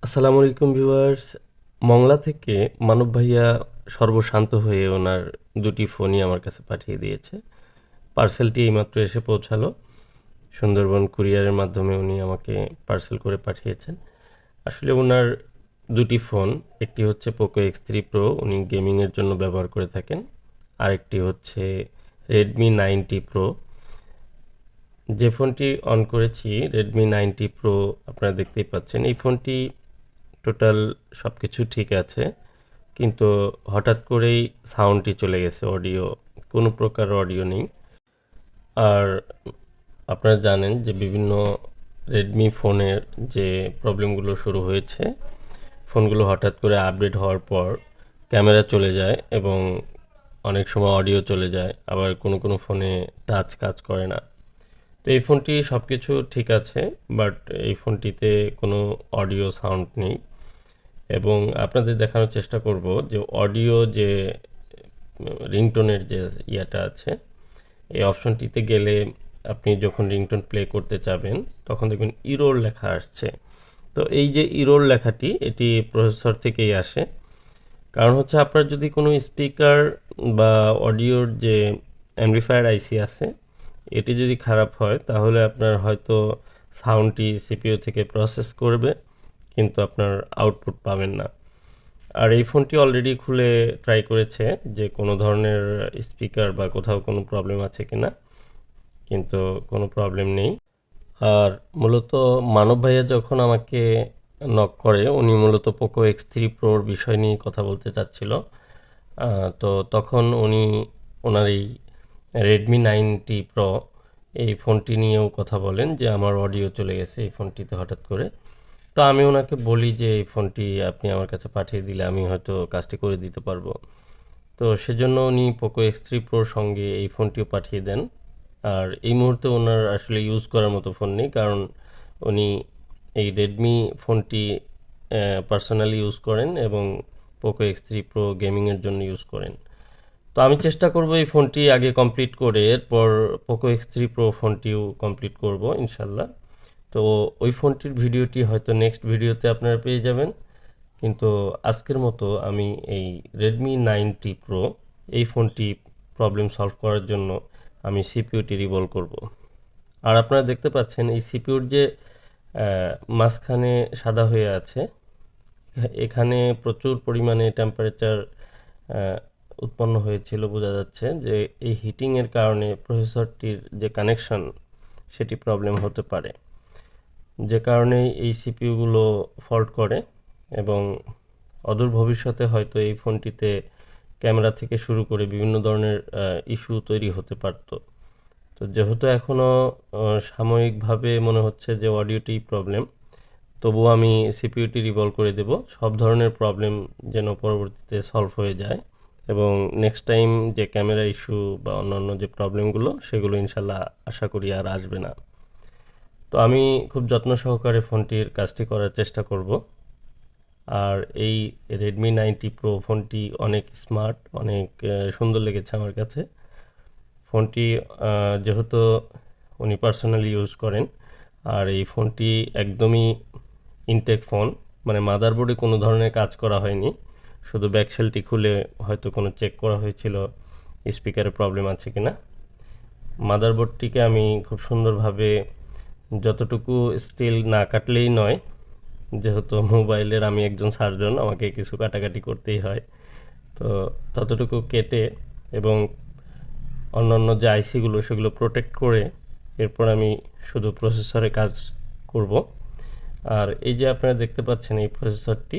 আসসালামু আলাইকুম ভিউয়ার্স। মংলা থেকে মানব ভাইয়া সর্বশান্ত হয়ে ওনার দুটি ফোনই আমার কাছে পাঠিয়ে দিয়েছে। পার্সেলটি এইমাত্র এসে পৌঁছালো। সুন্দরবন কুরিয়ারের মাধ্যমে উনি আমাকে পার্সেল করে পাঠিয়েছেন। আসলে ওনার দুটি ফোন, একটি হচ্ছে পোকো X3 প্রো, উনি গেমিংয়ের জন্য ব্যবহার করে থাকেন। আরেকটি হচ্ছে রেডমি 90 প্রো। যে ফোনটি অন করেছি রেডমি 90 প্রো, আপনারা দেখতেই পাচ্ছেন। এই ফোনটি টোটাল সব কিছু ঠিক আছে, কিন্তু হঠাৎ করেই সাউন্ডটি চলে গেছে, অডিও কোনো প্রকার অডিও নেই। আর আপনারা জানেন যে বিভিন্ন রেডমি ফোনের যে প্রবলেমগুলো শুরু হয়েছে, ফোনগুলো হঠাৎ করে আপডেট হওয়ার পর ক্যামেরা চলে যায় এবং অনেক সময় অডিও চলে যায়, আবার কোনো ফোনে টাচ কাজ করে না। তো এই ফোনটি সব কিছু ঠিক আছে, বাট এই ফোনটিতে কোনো অডিও সাউন্ড নেই। এবং আপনাদের দেখানোর চেষ্টা করব যে অডিও যে রিংটোনের যে ইয়াটা আছে, এই অপশনটিতে গেলে আপনি যখন রিংটোন প্লে করতে চাবেন তখন দেখবেন ইরোর লেখা আসছে। তো এই যে ইরোর লেখাটি, এটি প্রসেসর থেকেই আসে। কারণ হচ্ছে আপনার যদি কোনো স্পিকার বা অডিওর যে অ্যাম্পলিফায়ার আইসি আছে, এটি যদি খারাপ হয় তাহলে আপনার হয়তো সাউন্ডটি সিপিইউ থেকে প্রসেস করবে, কিন্তু আপনার আউটপুট পাবেন না। আর এই ফোনটি অলরেডি খুলে ট্রাই করেছে যে কোনো ধরনের স্পিকার বা কোথাও কোনো প্রবলেম আছে কিনা, কিন্তু কোনো প্রবলেম নেই। আর মূলত মানব ভাইয়া যখন আমাকে নক করে, উনি মূলত পোকো X3 প্রোর বিষয় নিয়ে কথা বলতে চাচ্ছিল। তো তখন উনি ওনার এই রেডমি 90 প্রো এই ফোনটি নিয়েও কথা বলেন যে আমার অডিও চলে গেছে এই ফোনটিতে হঠাৎ করে। তো আমি ওনাকে বলি যে এই ফোনটি আপনি আমার কাছে পাঠিয়ে দিলে আমি হয়তো কাজটি করে দিতে পারবো। তো সেজন্য উনি পোকো X3 প্রোর সঙ্গে এই ফোনটিও পাঠিয়ে দেন। আর এই মুহূর্তে ওনার আসলে ইউজ করার মতো ফোন নেই, কারণ উনি এই রেডমি ফোনটি পার্সোনালি ইউজ করেন এবং পোকো X3 প্রো গেমিংয়ের জন্য ইউজ করেন। তো আমি চেষ্টা করব এই ফোনটি আগে কমপ্লিট করে এরপর পোকো X3 প্রো ফোনটিও কমপ্লিট করব ইনশাল্লাহ। তো ওই ফোনটির ভিডিওটি হয়তো নেক্সট ভিডিওতে আপনারা পেয়ে যাবেন, কিন্তু আজকের মতো আমি এই রেডমি 90 প্রো এই ফোনটি প্রবলেম সলভ করার জন্য আমি সিপিইউটি রিভল করব। আর আপনারা দেখতে পাচ্ছেন এই সিপিইউর যে মাঝখানে সাদা হয়ে আছে, এখানে প্রচুর পরিমাণে টেম্পারেচার উৎপন্ন হয়েছিল। বোঝা যাচ্ছে যে এই হিটিংয়ের কারণে প্রসেসরটির যে কানেকশন সেটি প্রবলেম হতে পারে, যে কারণে এই সিপিইউগুলো ফল্ট করে এবং অদূর ভবিষ্যতে হয়তো এই ফোনটিতে ক্যামেরা থেকে শুরু করে বিভিন্ন ধরনের ইস্যু তৈরি হতে পারত। তো যেহেতু এখনও সাময়িকভাবে মনে হচ্ছে যে অডিওটি প্রবলেম, তবুও আমি সিপিইউটি রিভলভ করে দেব, সব ধরনের প্রবলেম যেন পরবর্তীতে সলভ হয়ে যায় এবং নেক্সট টাইম যে ক্যামেরা ইস্যু বা অন্যান্য যে প্রবলেমগুলো সেগুলো ইনশাল্লাহ আশা করি আর আসবে না। তো আমি খুব যত্ন সহকারে ফোনটির কাজটি করার চেষ্টা করব। আর এই রেডমি 90 প্রো ফোনটি অনেক স্মার্ট, অনেক সুন্দর লেগেছে আমার কাছে। ফোনটি যেহেতু উনি পার্সোনালি ইউজ করেন, আর এই ফোনটি একদমই ইনটেক ফোন, মানে মাদারবোর্ডে কোনো ধরনের কাজ করা হয়নি, শুধু ব্যাকশেলটি খুলে হয়তো কোনো চেক করা হয়েছিল স্পিকারে প্রবলেম আছে কিনা। মাদারবোর্ডটিকে আমি খুব সুন্দরভাবে যতটুকু স্টিল না কাটলেই নয়, যেহেতু মোবাইলের আমি একজন সার্জন, আমাকে কিছু কাটাকাটি করতেই হয়, তো ততটুকু কেটে এবং অন্যান্য যে আইসিগুলো সেগুলো প্রোটেক্ট করে এরপর আমি শুধু প্রসেসরে কাজ করব। আর এই যে আপনারা দেখতে পাচ্ছেন এই প্রসেসরটি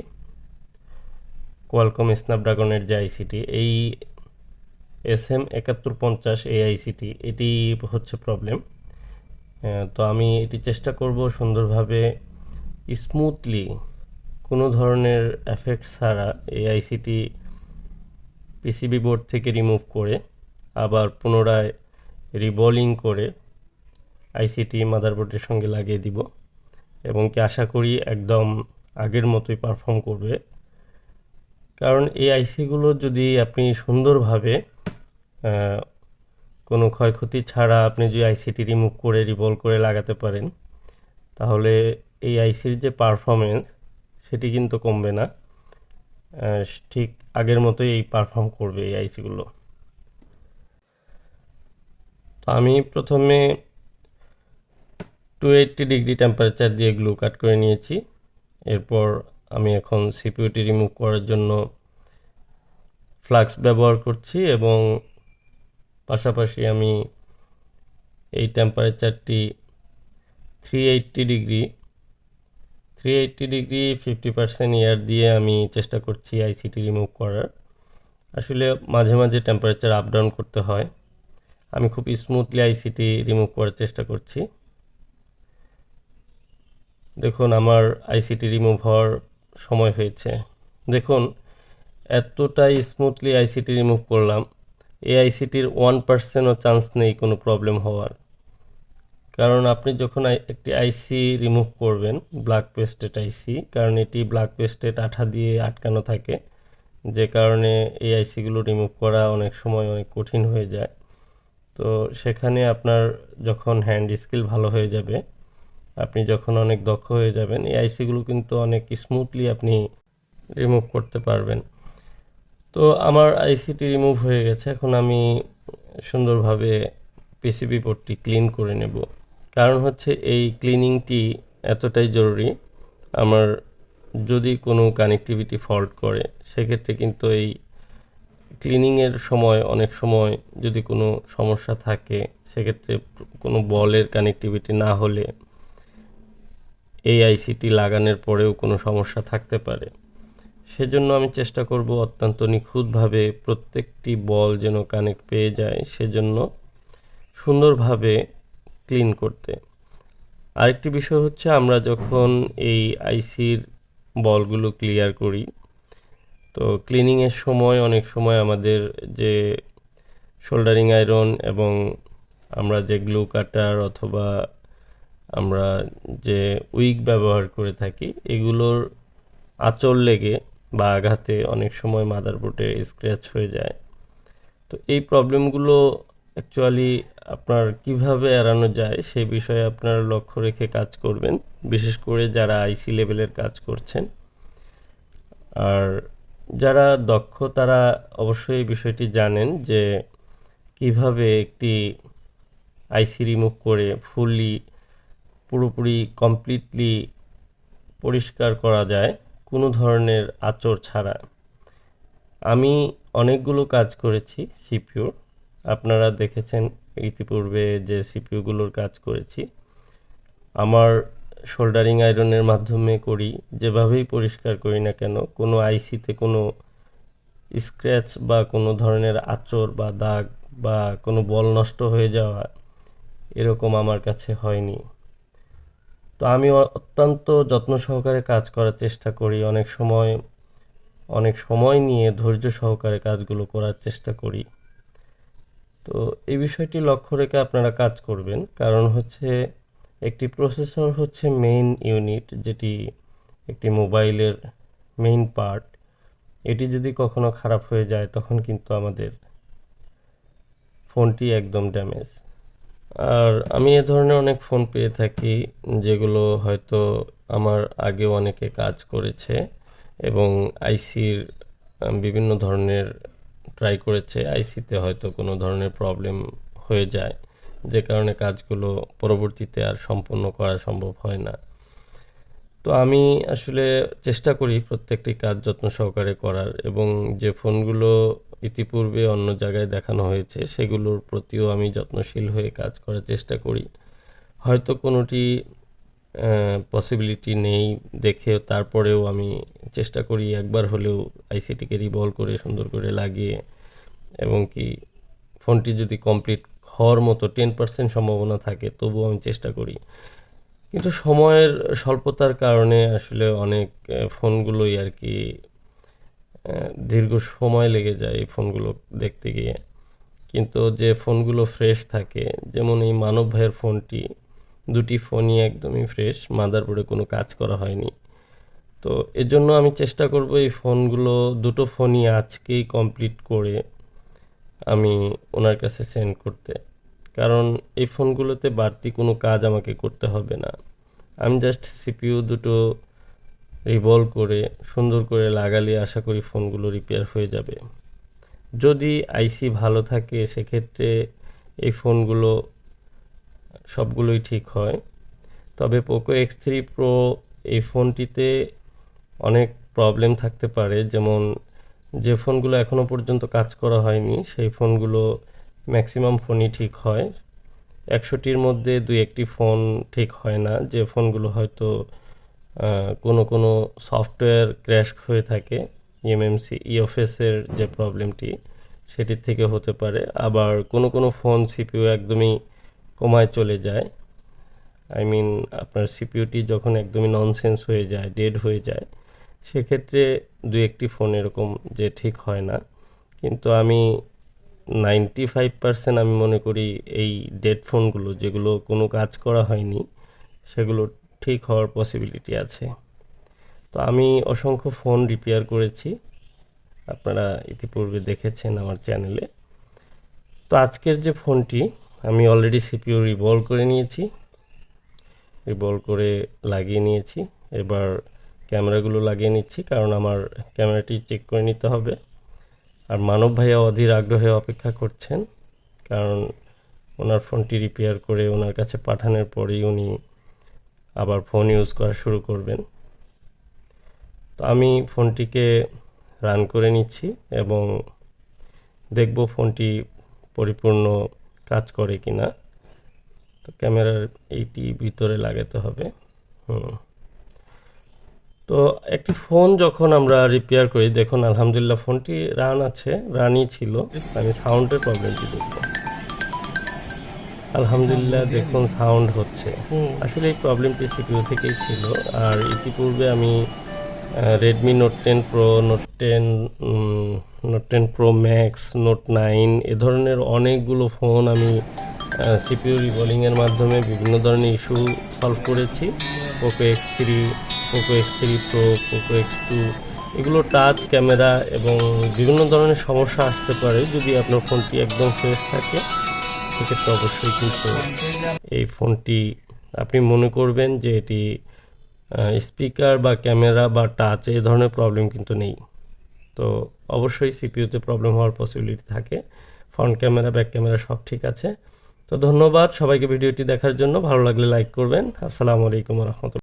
কোয়ালকম স্ন্যাপড্রাগনের যে আইসিটি, এই SM7150 এই আইসিটি, এটি হচ্ছে প্রবলেম। তো আমি এটি চেষ্টা করব সুন্দরভাবে স্মুথলি কোনো ধরনের এফেক্ট ছাড়া এই আইসিটি পিসিবি বোর্ড থেকে রিমুভ করে আবার পুনরায় রিবোলিং করে আইসিটি মাদারবোর্ডের সঙ্গে লাগিয়ে দিব এবং কি আশা করি একদম আগের মতোই পারফর্ম করবে। কারণ এই আইসিগুলো যদি আপনি সুন্দরভাবে কোনো ক্ষয়ক্ষতি ছাড়া আপনি যদি আইসিটি রিমুভ করে রিবল করে লাগাতে পারেন, তাহলে এই আইসির যে পারফরমেন্স সেটি কিন্তু কমবে না, ঠিক আগের মতোই এই পারফর্ম করবে এই আইসিগুলো। তো আমি প্রথমে 280 ডিগ্রি টেম্পারেচার দিয়ে গ্লু কাট করে নিয়েছি। এরপর আমি এখন সিপিইউটি রিমুভ করার জন্য ফ্লাক্স ব্যবহার করছি এবং পাশাপাশি আমি এই টেম্পারেচারটি 380 ডিগ্রি 50% এয়ার দিয়ে আমি চেষ্টা করছি আইসিটি রিমুভ করার। আসলে মাঝে মাঝে টেম্পারেচার আপ ডাউন করতে হয়। আমি খুব স্মুথলি আইসিটি রিমুভ করার চেষ্টা করছি। দেখুন আমার আইসিটি রিমুভ হওয়ার সময় হয়েছে। দেখুন এতটাই স্মুথলি আইসিটি রিমুভ করলাম, এই আইসিটির 1%ও চান্স নেই কোনো প্রবলেম হওয়ার। কারণ আপনি যখন একটি আইসি রিমুভ করবেন, ব্ল্যাক পেস্টেড আইসি, কারণ এটি ব্ল্যাক পেস্টেড আঠা দিয়ে আটকানো থাকে, যে কারণে এই আইসিগুলো রিমুভ করা অনেক সময় অনেক কঠিন হয়ে যায়। তো সেখানে আপনার যখন হ্যান্ড স্কিল ভালো হয়ে যাবে, আপনি যখন অনেক দক্ষ হয়ে যাবেন, এই আইসিগুলো কিন্তু অনেক স্মুথলি আপনি রিমুভ করতে পারবেন। তো আমার আইসিটি রিমুভ হয়ে গেছে। এখন আমি সুন্দরভাবে পিসিবি পোর্টটি ক্লিন করে নেব। কারণ হচ্ছে এই ক্লিনিংটি এতটাই জরুরি। আমার যদি কোনো কানেক্টিভিটি ফল্ট করে, সেক্ষেত্রে কিন্তু এই ক্লিনিংয়ের সময় অনেক সময় যদি কোনো সমস্যা থাকে, সেক্ষেত্রে কোনো বলের কানেক্টিভিটি না হলে এই আইসিটি লাগানোর পরেও কোনো সমস্যা থাকতে পারে। সেজন্য আমি চেষ্টা করব অত্যন্ত নিখুঁতভাবে প্রত্যেকটি বল যেন কানেক্ট পেয়ে যায়, সেজন্য সুন্দরভাবে ক্লিন করতে। আরেকটি বিষয় হচ্ছে, আমরা যখন এই আইসির বলগুলো ক্লিয়ার করি, তো ক্লিনিংয়ের সময় অনেক সময় আমাদের যে সোল্ডারিং আয়রন এবং আমরা যে গ্লু কাটার অথবা আমরা যে উইক ব্যবহার করে থাকি, এগুলোর আঁচড় লেগে বা আঘাতে অনেক সময় মাদারবোর্ডে স্ক্র্যাচ হয়ে যায়। তো এই প্রবলেমগুলো অ্যাকচুয়ালি আপনার কিভাবে এড়ানো যায় সেই বিষয়ে আপনার লক্ষ্য রেখে কাজ করবেন, বিশেষ করে যারা আইসি লেভেলের কাজ করছেন। আর যারা দক্ষ তারা অবশ্যই এই বিষয়টি জানেন যে কিভাবে একটি আইসি রিমুভ করে পুরোপুরি কমপ্লিটলি পরিষ্কার করা যায় কোনো ধরনের আঁচড় ছাড়া। আমি অনেকগুলো কাজ করেছি সিপিইউর, আপনারা দেখেছেন ইতিপূর্বে যে সিপিইউগুলোর কাজ করেছি। আমার সোল্ডারিং আয়রনের মাধ্যমে করি, যেভাবেই পরিষ্কার করি না কেন, কোনো আইসিতে কোনো স্ক্র্যাচ বা কোনো ধরনের আঁচড় বা দাগ বা কোনো বল নষ্ট হয়ে যাওয়া, এরকম আমার কাছে হয়নি। তো আমি অত্যন্ত যত্ন সহকারে কাজ করার চেষ্টা করি, অনেক সময় নিয়ে ধৈর্য সহকারে কাজগুলো করার চেষ্টা করি। তো এই বিষয়টি লক্ষ্য রেখে আপনারা কাজ করবেন। কারণ হচ্ছে একটি প্রসেসর হচ্ছে মেইন ইউনিট, যেটি একটি মোবাইলের মেইন পার্ট। এটি যদি কখনো খারাপ হয়ে যায়, তখন কিন্তু আমাদের ফোনটি একদম ড্যামেজ। আর আমি এ ধরনের অনেক ফোন পেয়ে থাকি, যেগুলো হয়তো আমার আগেও অনেকে কাজ করেছে এবং আইসির বিভিন্ন ধরনের ট্রাই করেছে, আইসিতে হয়তো কোনো ধরনের প্রবলেম হয়ে যায়, যে কারণে কাজগুলো পরবর্তীতে আর সম্পন্ন করা সম্ভব হয় না। তো আমি আসলে চেষ্টা করি প্রত্যেকটি কাজ যত্ন সহকারে করার, এবং যে ফোনগুলো ইতিপূর্বে অন্য জায়গায় দেখানো হয়েছে সেগুলোর প্রতিও আমি যত্নশীল হয়ে কাজ করার চেষ্টা করি। হয়তো কোনোটি পসিবিলিটি নেই দেখে তারপরেও আমি চেষ্টা করি একবার হলেও আইসিটিকে রিভলভ করে সুন্দর করে লাগিয়ে, এবং কি ফোনটি যদি কমপ্লিট হওয়ার মতো 10% সম্ভাবনা থাকে তবুও আমি চেষ্টা করি। কিন্তু সময়ের স্বল্পতার কারণে আসলে অনেক ফোনগুলোই আর কি দীর্ঘ সময় লেগে যায় এই ফোনগুলো দেখতে গিয়ে। কিন্তু যে ফোনগুলো ফ্রেশ থাকে, যেমন এই মানব ভাইয়ের ফোনটি, দুটি ফোনই একদমই ফ্রেশ, মাদারবোর্ডে কোনো কাজ করা হয়নি। তো এজন্য আমি চেষ্টা করব এই ফোনগুলো, দুটো ফোনই আজকেই কমপ্লিট করে আমি ওনার কাছে সেন্ড করতে। কারণ এই ফোনগুলোতে বাড়তি কোনো কাজ আমাকে করতে হবে না, আমি জাস্ট সিপিইউ দুটো রিবল করে সুন্দর করে লাগালে আশা করি ফোনগুলো রিপেয়ার হয়ে যাবে। যদি আইসি ভালো থাকে সেক্ষেত্রে এই ফোনগুলো সবগুলোই ঠিক হয়। তবে পোকো X3 Pro এই ফোনটিতে অনেক প্রবলেম থাকতে পারে, যেমন যে ফোনগুলো এখনও পর্যন্ত কাজ করা হয়নি সেই ফোনগুলো ম্যাক্সিমাম ফোনই ঠিক হয়। 100টির মধ্যে 2-1টি ফোন ঠিক হয় না, যে ফোনগুলো হয়তো কোনো সফটওয়্যার ক্র্যাশ হয়ে থাকে, এমএমসি ইএফএসের যে প্রবলেমটি সেটির থেকে হতে পারে। আবার কোনো ফোন সিপিইউ একদমই কমায় চলে যায়, আই মিন আপনার সিপিইউটি যখন একদমই ননসেন্স হয়ে যায়, ডেড হয়ে যায়, সেক্ষেত্রে 2-1টি ফোন এরকম যে ঠিক হয় না। কিন্তু আমি 95% আমি মনে করি এই ডেড ফোনগুলো যেগুলো কোনো কাজ করা হয়নি সেগুলো ঠিক হওয়ার পসিবিলিটি আছে। তো আমি অসংখ্য ফোন রিপেয়ার করেছি, আপনারা ইতিপূর্বে দেখেছেন আমার চ্যানেলে। তো আজকের যে ফোনটি আমি অলরেডি সিপিইউ রিবল করে নিয়েছি, রিবল করে লাগিয়ে নিয়েছি। এবার ক্যামেরাগুলো লাগিয়ে নিচ্ছি, কারণ আমার ক্যামেরাটি চেক করে নিতে হবে। আর মানব ভাইয়া অধীর আগ্রহে অপেক্ষা করছেন, কারণ ওনার ফোনটি রিপেয়ার করে ওনার কাছে পাঠানোর পরেই উনি আবার ফোন ইউজ করা শুরু করবেন। তো আমি ফোনটিকে রান করে নিচ্ছি এবং দেখব ফোনটি পরিপূর্ণ কাজ করে কিনা। তো ক্যামেরার এইটি ভিতরে লাগাতে হবে। তো একটি ফোন যখন আমরা রিপেয়ার করি, দেখুন আলহামদুলিল্লাহ ফোনটি রান আছে, রানই ছিল। আমি সাউন্ডের প্রবলেমটি দেখব। আলহামদুলিল্লাহ দেখুন সাউন্ড হচ্ছে। আসলে এই প্রবলেমটি সিপিইউ থেকেই ছিল। আর ইতিপূর্বে আমি Redmi note 10 pro, note 10 pro max, note 9 এ ধরনের অনেকগুলো ফোন আমি সিপিইউ রিবলিংয়ের মাধ্যমে বিভিন্ন ধরনের ইস্যু সলভ করেছি। Poco X3, Poco X3 pro, Poco X2, এগুলো টাচ ক্যামেরা এবং বিভিন্ন ধরনের সমস্যা আসতে পারে। যদি আপনার ফোনটি একদম ফ্রেশ থাকে সেক্ষেত্রে অবশ্যই কিন্তু এই ফোনটি আপনি মনে করবেন যে এটি স্পিকার বা ক্যামেরা বা টাচ এই ধরনের প্রবলেম কিন্তু নেই। তো অবশ্যই সিপিইউতে প্রবলেম হওয়ার পসিবিলিটি থাকে। ফ্রন্ট ক্যামেরা, ব্যাক ক্যামেরা সব ঠিক আছে। তো ধন্যবাদ সবাইকে ভিডিওটি দেখার জন্য। ভালো লাগলে লাইক করবেন। আসসালামু আলাইকুম ওয়া রাহমাতুল্লাহ।